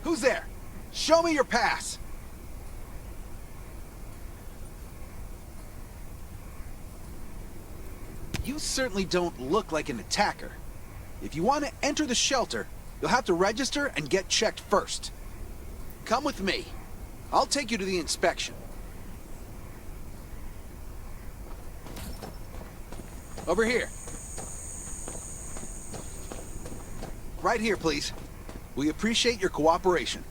Who's there? Show me your pass! You certainly don't look like an attacker. If you want to enter the shelter, you'll have to register and get checked first. Come with me. I'll take you to the inspection. Over here. Right here, please. We appreciate your cooperation.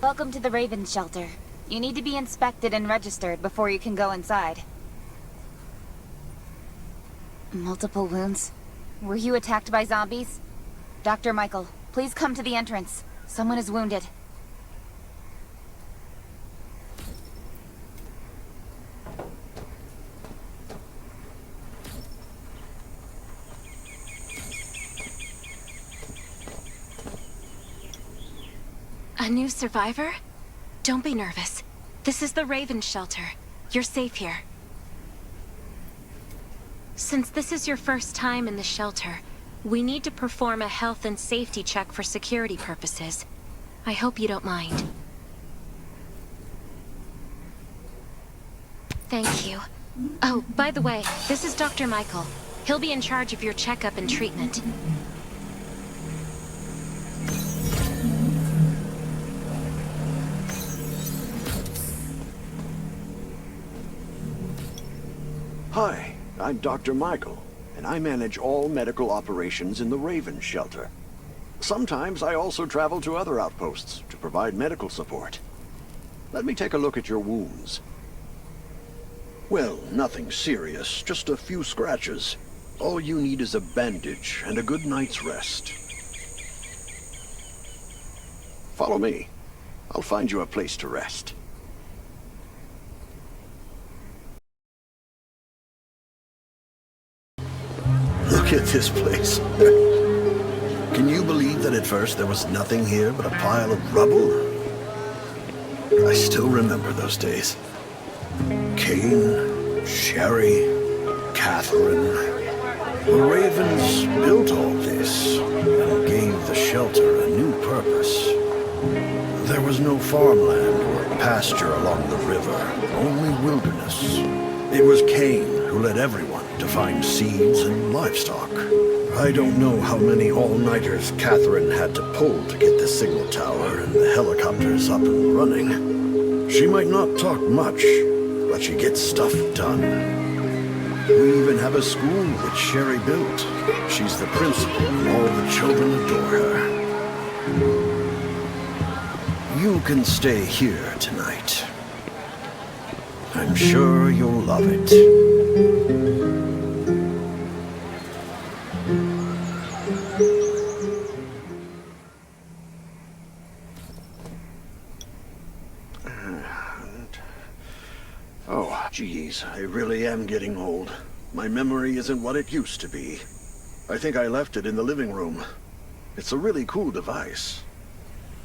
Welcome to the Raven Shelter. You need to be inspected and registered before you can go inside. Multiple wounds? Were you attacked by zombies? Dr. Michael, please come to the entrance. Someone is wounded. A new survivor? Don't be nervous. This is the Raven Shelter. You're safe here. Since this is your first time in the shelter, we need to perform a health and safety check for security purposes. I hope you don't mind. Thank you. Oh, by the way, this is Dr. Michael. He'll be in charge of your checkup and treatment. Hi, I'm Dr. Michael, and I manage all medical operations in the Raven Shelter. Sometimes I also travel to other outposts to provide medical support. Let me take a look at your wounds. Well, nothing serious, just a few scratches. All you need is a bandage and a good night's rest. Follow me. I'll find you a place to rest. Look at this place. Can you believe that at first there was nothing here but a pile of rubble? I still remember those days. Kane, Sherry, Catherine. The Ravens built all this and gave the shelter a new purpose. There was no farmland or pasture along the river, only wilderness. It was Kane who led everyone to find seeds and livestock. I don't know how many all-nighters Catherine had to pull to get the signal tower and the helicopters up and running. She might not talk much, but she gets stuff done. We even have a school that Sherry built. She's the principal, and all the children adore her. You can stay here tonight. I'm sure you'll love it. Oh, geez, I really am getting old. My memory isn't what it used to be. I think I left it in the living room. It's a really cool device.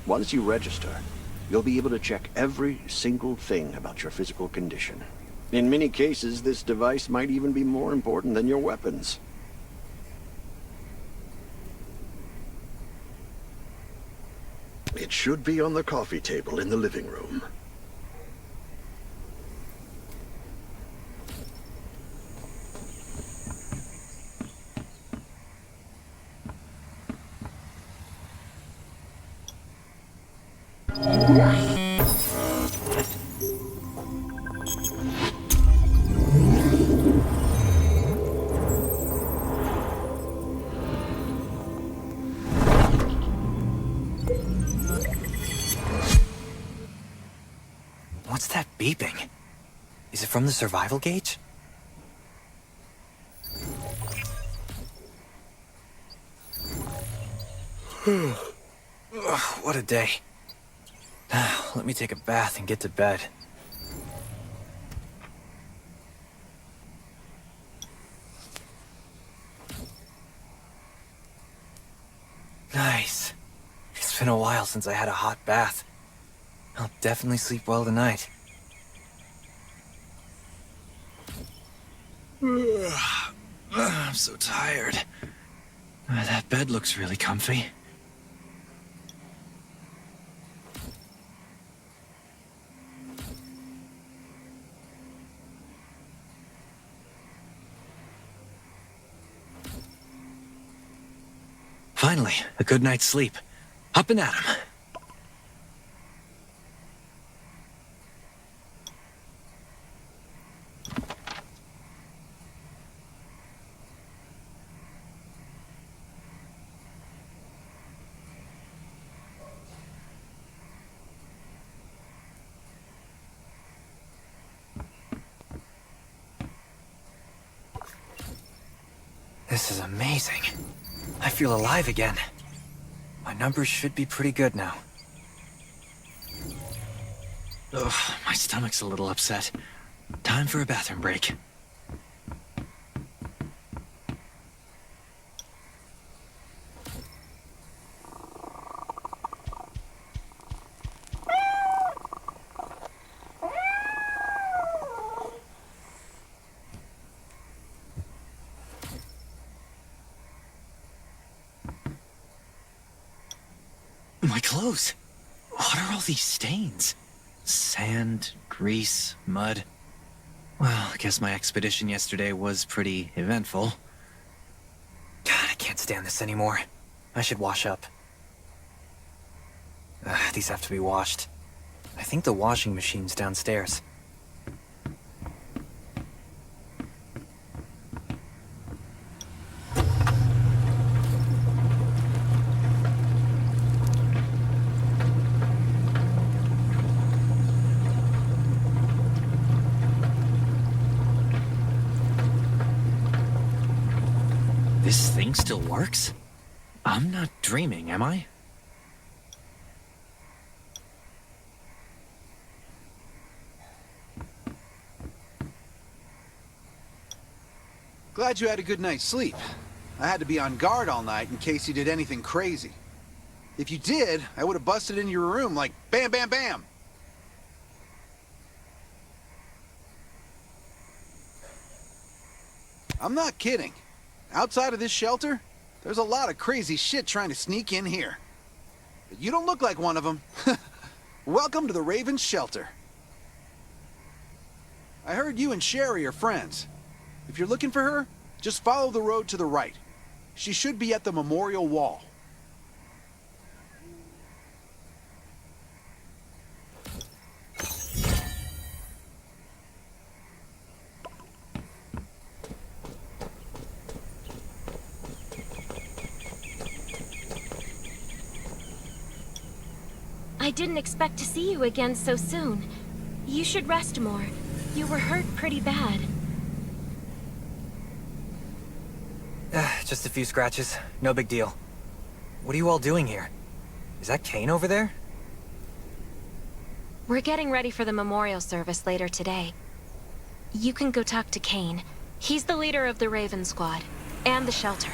Once you register, you'll be able to check every single thing about your physical condition. In many cases, this device might even be more important than your weapons. It should be on the coffee table in the living room. What's that beeping? Is it from the survival gauge? Ugh, what a day. Let me take a bath and get to bed. Nice. It's been a while since I had a hot bath. I'll definitely sleep well tonight. I'm so tired. That bed looks really comfy. Finally, a good night's sleep. Up and at 'em. This is amazing. I feel alive again. My numbers should be pretty good now. Ugh, my stomach's a little upset. Time for a bathroom break. My clothes! What are all these stains? Sand, grease, mud. Well, I guess my expedition yesterday was pretty eventful. God, I can't stand this anymore. I should wash up. These have to be washed. I think the washing machine's downstairs. This thing still works? I'm not dreaming, am I? Glad you had a good night's sleep. I had to be on guard all night in case you did anything crazy. If you did, I would have busted into your room like bam, bam, bam. I'm not kidding. Outside of this shelter, there's a lot of crazy shit trying to sneak in here. But you don't look like one of them. Welcome to the Raven's shelter. I heard you and Sherry are friends. If you're looking for her, just follow the road to the right. She should be at the memorial wall. I didn't expect to see you again so soon. You should rest more. You were hurt pretty bad. Just a few scratches. No big deal. What are you all doing here? Is that Kane over there? We're getting ready for the memorial service later today. You can go talk to Kane. He's the leader of the Raven Squad, and the shelter.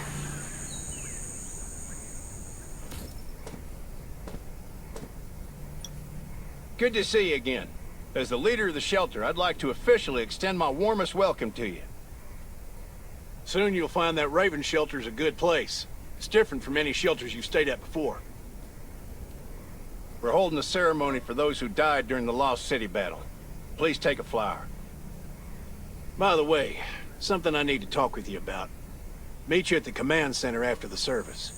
Good to see you again. As the leader of the shelter, I'd like to officially extend my warmest welcome to you. Soon you'll find that Raven shelter's a good place. It's different from any shelters you've stayed at before. We're holding a ceremony for those who died during the Lost City battle. Please take a flower. By the way, something I need to talk with you about. Meet you at the command center after the service.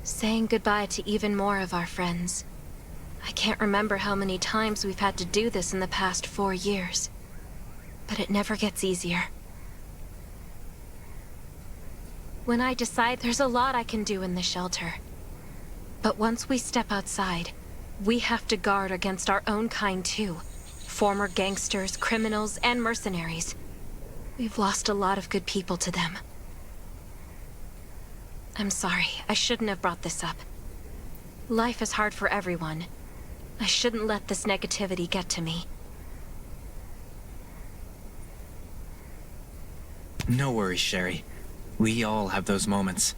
Saying goodbye to even more of our friends. I can't remember how many times we've had to do this in the past 4 years. But it never gets easier. When I decide, there's a lot I can do in the shelter. But once we step outside, we have to guard against our own kind too. Former gangsters, criminals, and mercenaries. We've lost a lot of good people to them. I'm sorry, I shouldn't have brought this up. Life is hard for everyone. I shouldn't let this negativity get to me. No worries, Sherry. We all have those moments.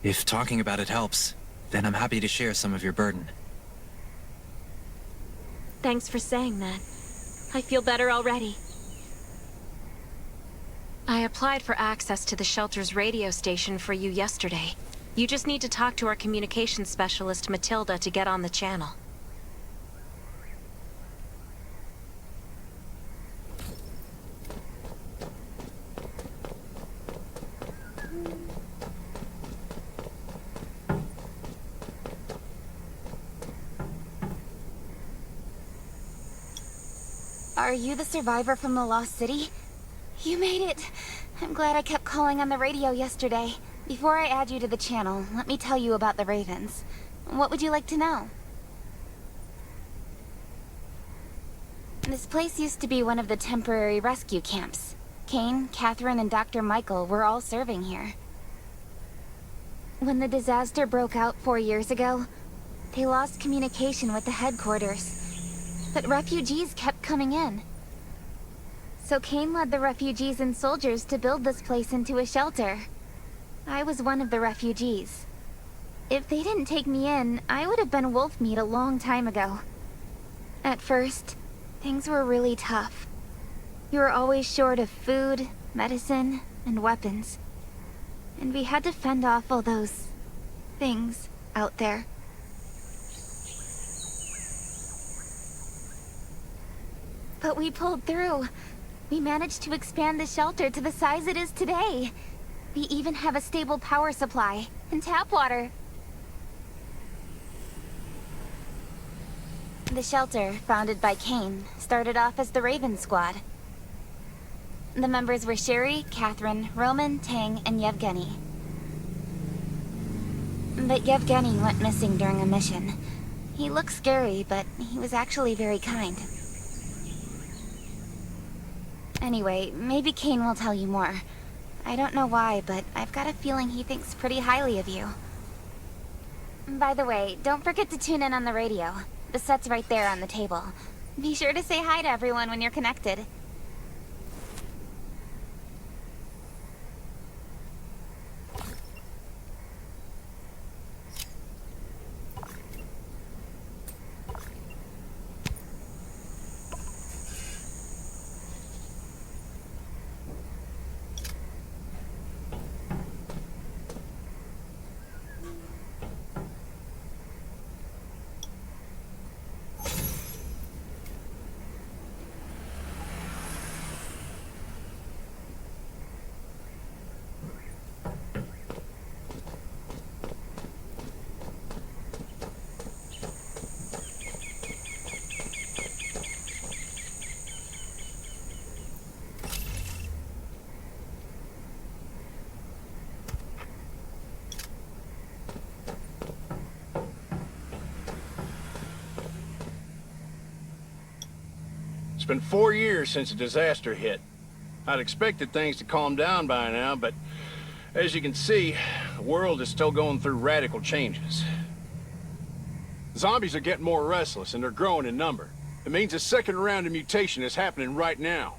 If talking about it helps, then I'm happy to share some of your burden. Thanks for saying that. I feel better already. I applied for access to the shelter's radio station for you yesterday. You just need to talk to our communications specialist, Matilda, to get on the channel. Are you the survivor from the Lost City? You made it! I'm glad I kept calling on the radio yesterday. Before I add you to the channel, let me tell you about the Ravens. What would you like to know? This place used to be one of the temporary rescue camps. Kane, Catherine, and Dr. Michael were all serving here. When the disaster broke out 4 years ago, they lost communication with the headquarters. But refugees kept coming in. So Kane led the refugees and soldiers to build this place into a shelter. I was one of the refugees. If they didn't take me in, I would have been wolf meat a long time ago. At first, things were really tough. We were always short of food, medicine, and weapons. And we had to fend off all those things out there. But we pulled through. We managed to expand the shelter to the size it is today. We even have a stable power supply and tap water. The shelter, founded by Kane, started off as the Raven Squad. The members were Sherry, Catherine, Roman, Tang, and Yevgeny. But Yevgeny went missing during a mission. He looked scary, but he was actually very kind. Anyway, maybe Kane will tell you more. I don't know why, but I've got a feeling he thinks pretty highly of you. By the way, don't forget to tune in on the radio. The set's right there on the table. Be sure to say hi to everyone when you're connected. It's been 4 years since the disaster hit. I'd expected things to calm down by now, but as you can see, the world is still going through radical changes. Zombies are getting more restless and they're growing in number. It means a second round of mutation is happening right now.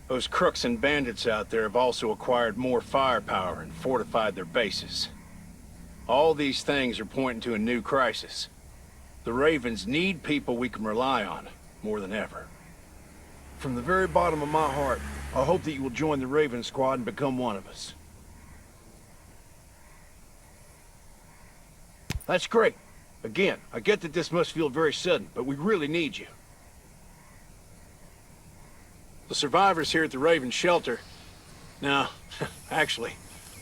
Those crooks and bandits out there have also acquired more firepower and fortified their bases. All these things are pointing to a new crisis. The Ravens need people we can rely on, more than ever. From the very bottom of my heart, I hope that you will join the Raven Squad and become one of us. That's great. Again, I get that this must feel very sudden, but we really need you. The survivors here at the Raven Shelter... No, actually,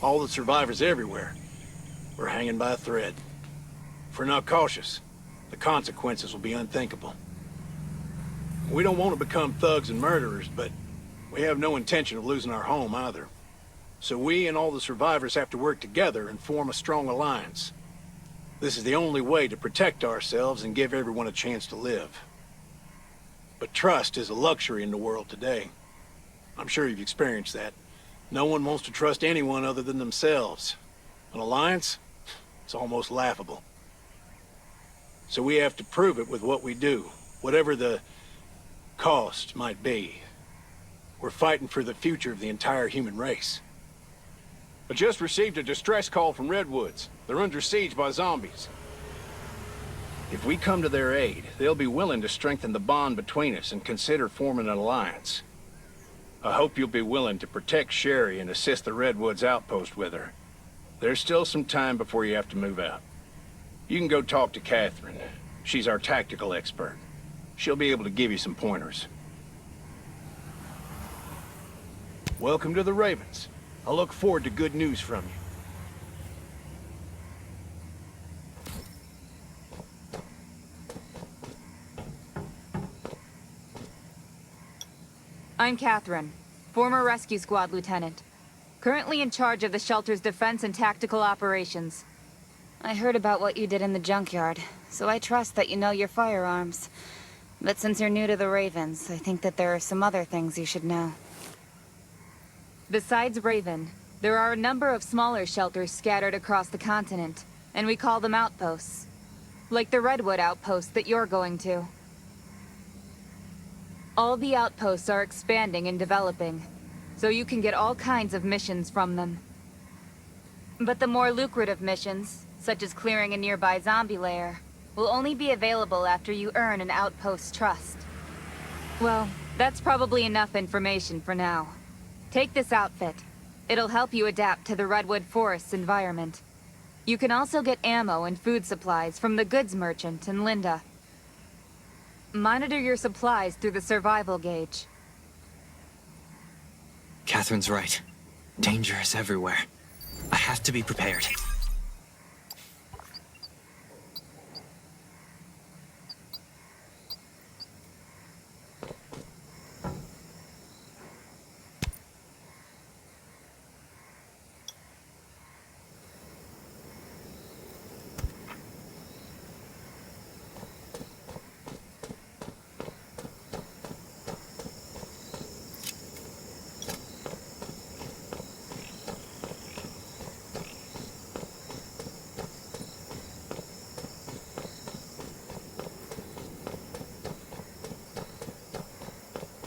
all the survivors everywhere. We're hanging by a thread. If we're not cautious, the consequences will be unthinkable. We don't want to become thugs and murderers, but we have no intention of losing our home either. So we and all the survivors have to work together and form a strong alliance. This is the only way to protect ourselves and give everyone a chance to live. But trust is a luxury in the world today. I'm sure you've experienced that. No one wants to trust anyone other than themselves. An alliance? It's almost laughable. So we have to prove it with what we do, whatever the cost might be. We're fighting for the future of the entire human race. I just received a distress call from Redwoods. They're under siege by zombies. If we come to their aid, they'll be willing to strengthen the bond between us and consider forming an alliance. I hope you'll be willing to protect Sherry and assist the Redwoods outpost with her. There's still some time before you have to move out. You can go talk to Catherine. She's our tactical expert. She'll be able to give you some pointers. Welcome to the Ravens. I look forward to good news from you. I'm Catherine, former rescue squad lieutenant. Currently in charge of the shelter's defense and tactical operations. I heard about what you did in the junkyard, so I trust that you know your firearms. But since you're new to the Ravens, I think that there are some other things you should know. Besides Raven, there are a number of smaller shelters scattered across the continent, and we call them outposts. Like the Redwood outpost that you're going to. All the outposts are expanding and developing, so you can get all kinds of missions from them. But the more lucrative missions, such as clearing a nearby zombie lair, will only be available after you earn an outpost's trust. Well, that's probably enough information for now. Take this outfit. It'll help you adapt to the Redwood Forest's environment. You can also get ammo and food supplies from the goods merchant and Linda. Monitor your supplies through the survival gauge. Catherine's right. Danger is everywhere. I have to be prepared.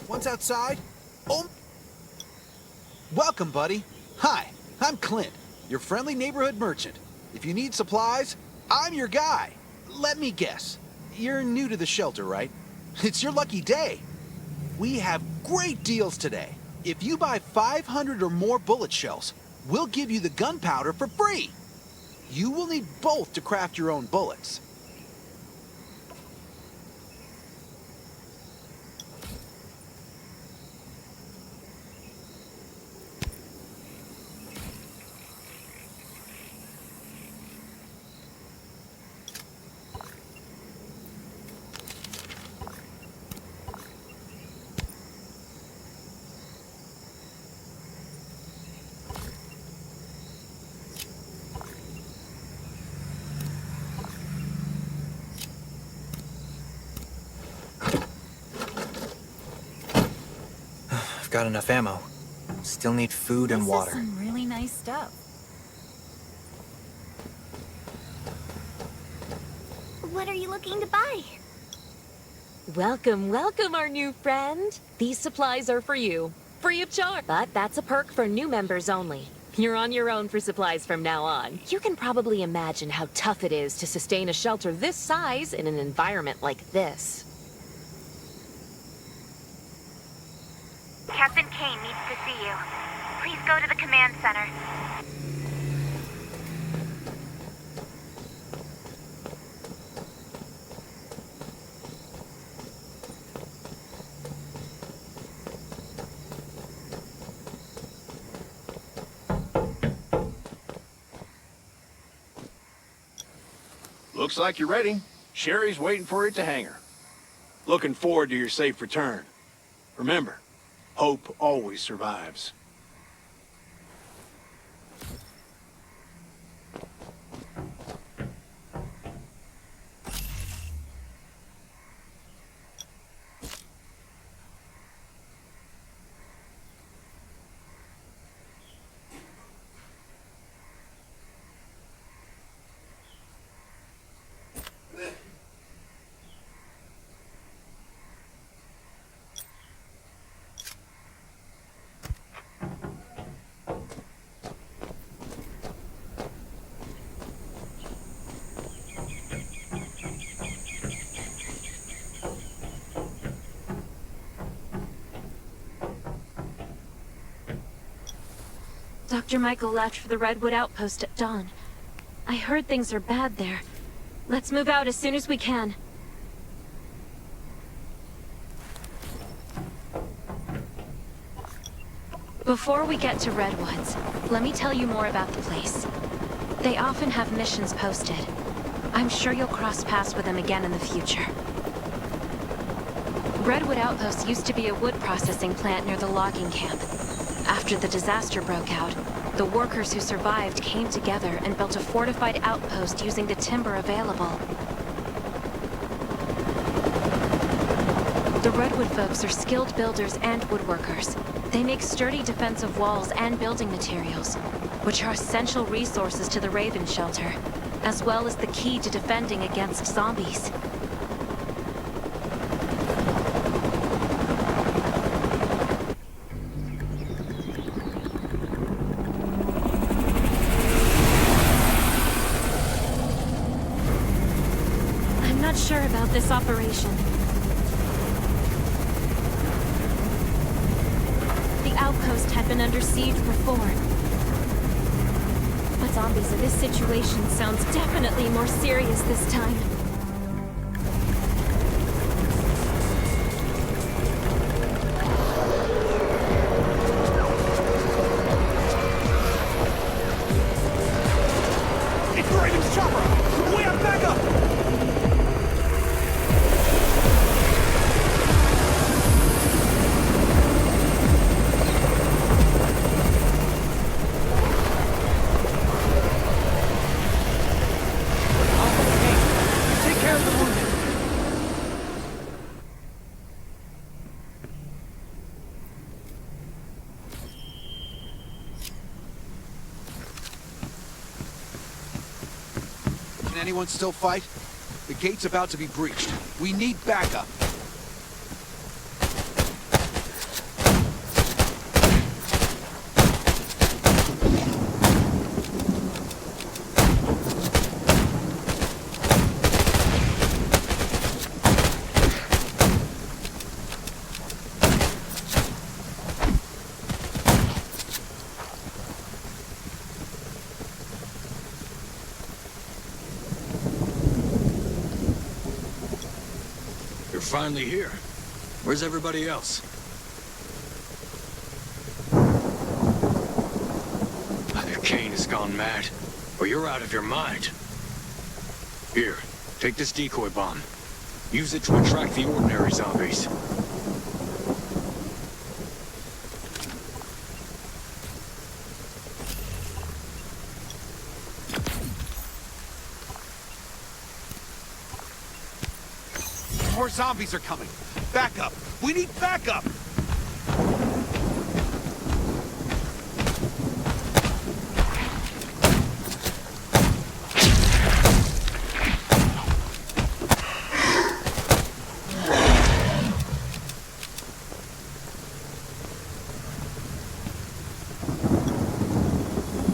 Once outside, oh, welcome, buddy. Hi, I'm Clint, your friendly neighborhood merchant. If you need supplies, I'm your guy. Let me guess, you're new to the shelter, right? It's your lucky day. We have great deals today. If you buy 500 or more bullet shells, we'll give you the gunpowder for free. You will need both to craft your own bullets. I've got enough ammo. Still need food and water. This is some really nice stuff. What are you looking to buy? Welcome, welcome, our new friend. These supplies are for you, free of charge. But that's a perk for new members only. You're on your own for supplies from now on. You can probably imagine how tough it is to sustain a shelter this size in an environment like this. Captain Kane needs to see you. Please go to the command center. Looks like you're ready. Sherry's waiting for you at the hangar. Looking forward to your safe return. Remember, hope always survives. Dr. Michael left for the Redwood Outpost at dawn. I heard things are bad there. Let's move out as soon as we can. Before we get to Redwoods, let me tell you more about the place. They often have missions posted. I'm sure you'll cross paths with them again in the future. Redwood Outpost used to be a wood processing plant near the logging camp. After the disaster broke out, the workers who survived came together and built a fortified outpost using the timber available. The Redwood folks are skilled builders and woodworkers. They make sturdy defensive walls and building materials, which are essential resources to the Raven Shelter, as well as the key to defending against zombies. I'm not sure about this operation. The outpost had been under siege before. But zombies in this situation sounds definitely more serious this time. It's the Raven's chopper! We have backup! Take care of the wounded! Can anyone still fight? The gate's about to be breached. We need backup. You're finally here. Where's everybody else? Either Kane has gone mad, or you're out of your mind. Here, take this decoy bomb. Use it to attract the ordinary zombies. More zombies are coming. Backup! We need backup!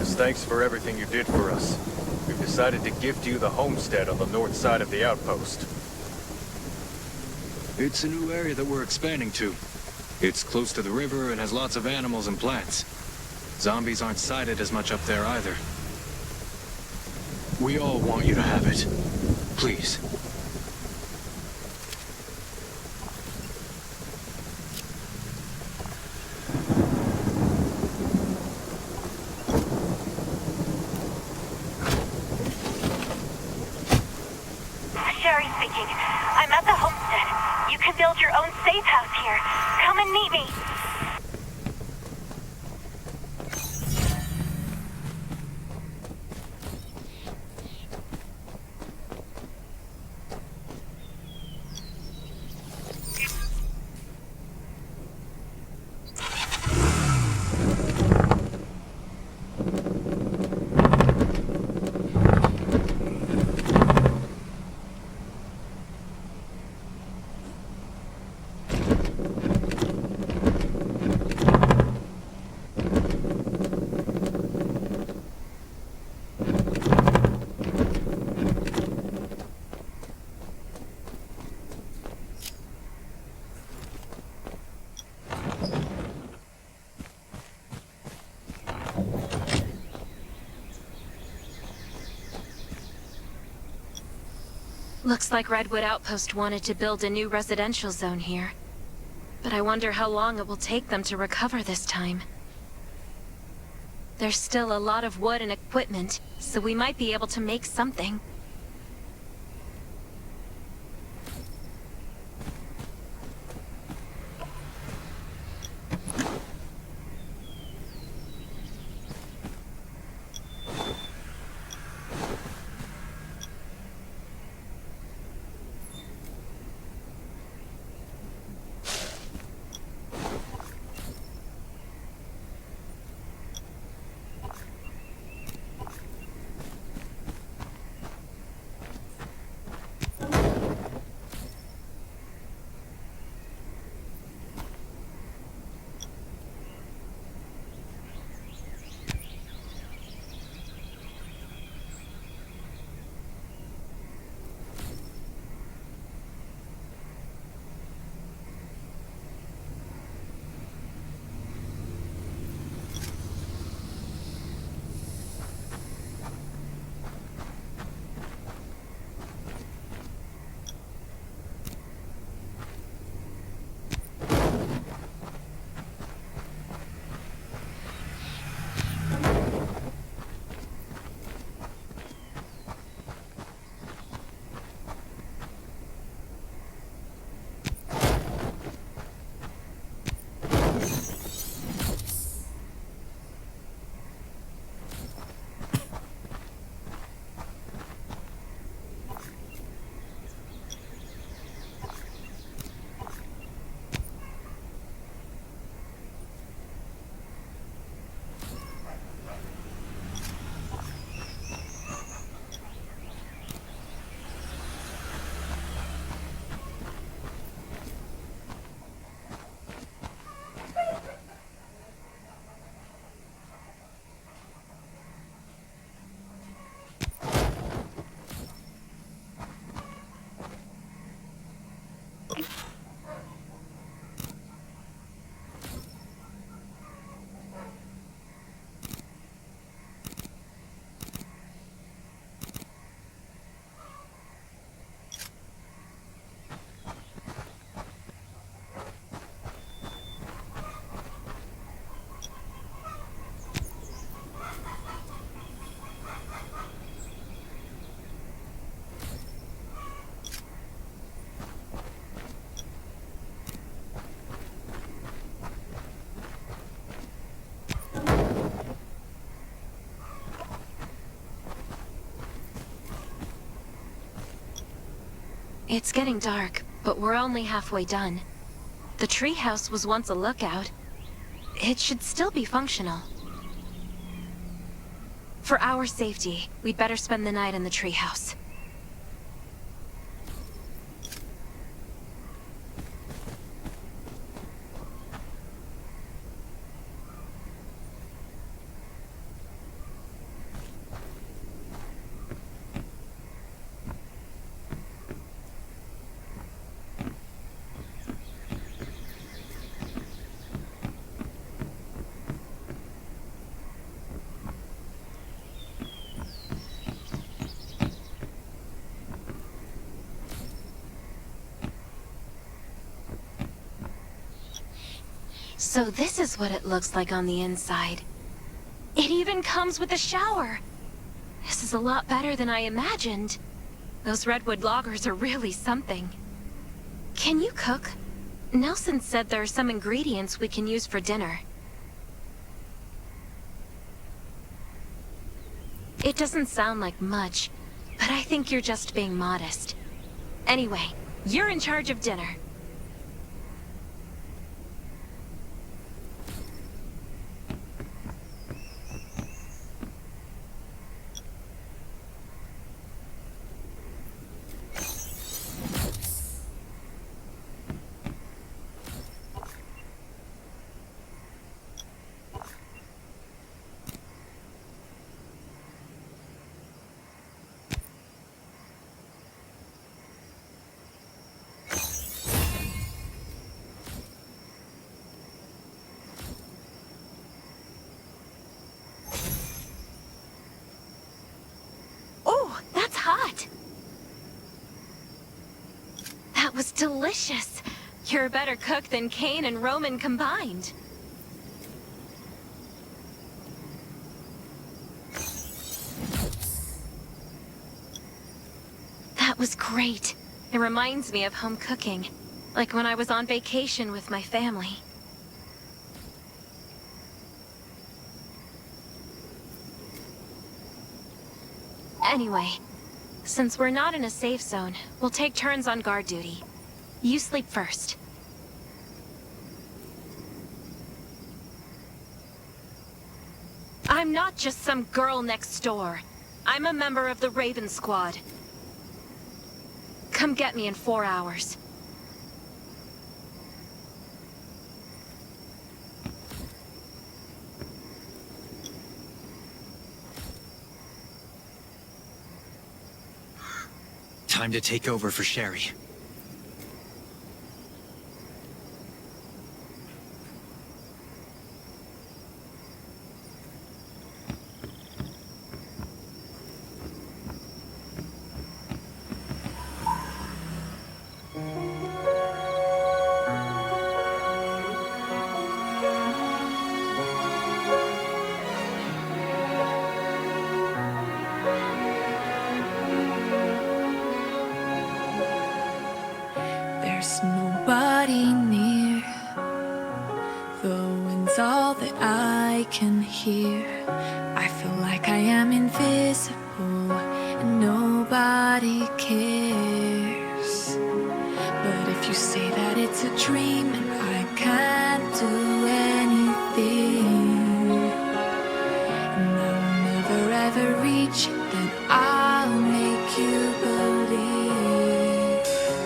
As thanks for everything you did for us, we've decided to gift you the homestead on the north side of the outpost. It's a new area that we're expanding to. It's close to the river and has lots of animals and plants. Zombies aren't sighted as much up there either. We all want you to have it. Please. Sherry speaking. I'm at the homestead. You can build your own safe house here. Come and meet me. Looks like Redwood Outpost wanted to build a new residential zone here. But I wonder how long it will take them to recover this time. There's still a lot of wood and equipment, so we might be able to make something. It's getting dark, but we're only halfway done. The treehouse was once a lookout. It should still be functional. For our safety, we'd better spend the night in the treehouse. So this is what it looks like on the inside. It even comes with a shower! This is a lot better than I imagined. Those redwood loggers are really something. Can you cook? Nelson said there are some ingredients we can use for dinner. It doesn't sound like much, but I think you're just being modest. Anyway, you're in charge of dinner. delicious. You're a better cook than Kane and Roman combined. That was great. It reminds me of home cooking, like when I was on vacation with my family. Anyway, since we're not in a safe zone, we'll take turns on guard duty. You sleep first. I'm not just some girl next door. I'm a member of the Raven Squad. Come get me in 4 hours. Time to take over for Sherry. There's nobody near. The wind's all that I can hear. I feel like I am invisible and nobody cares. But if you say that it's a dream and I can't do anything, and I will never ever reach it, then I'll make you believe.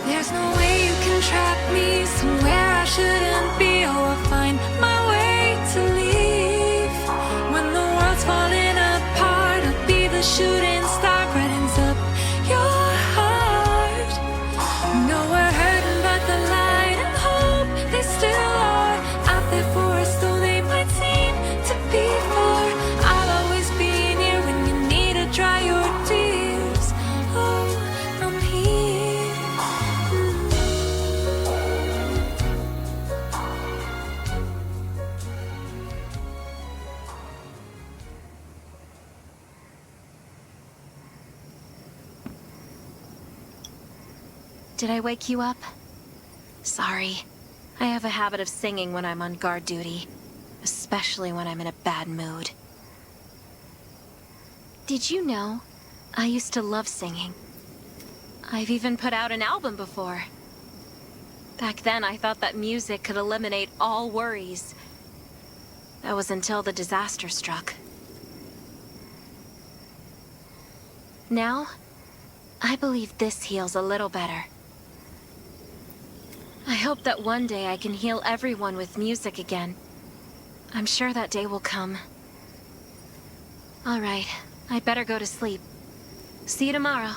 There's no way you can trap me somewhere I shouldn't be. Oh, I'll find my way to leave. When the world's falling apart, I'll be the shooting star brightens up your heart. No, we're hurting, but the light and hope, they still are out there for us, though they might seem to be far. I'll always be near when you need to dry your tears. Oh, I'm here. Did I wake you up? Sorry. I have a habit of singing when I'm on guard duty, especially when I'm in a bad mood. Did you know? I used to love singing. I've even put out an album before. Back then, I thought that music could eliminate all worries. That was until the disaster struck. Now, I believe this heals a little better. I hope that one day I can heal everyone with music again. I'm sure that day will come. All right, I'd better go to sleep. See you tomorrow.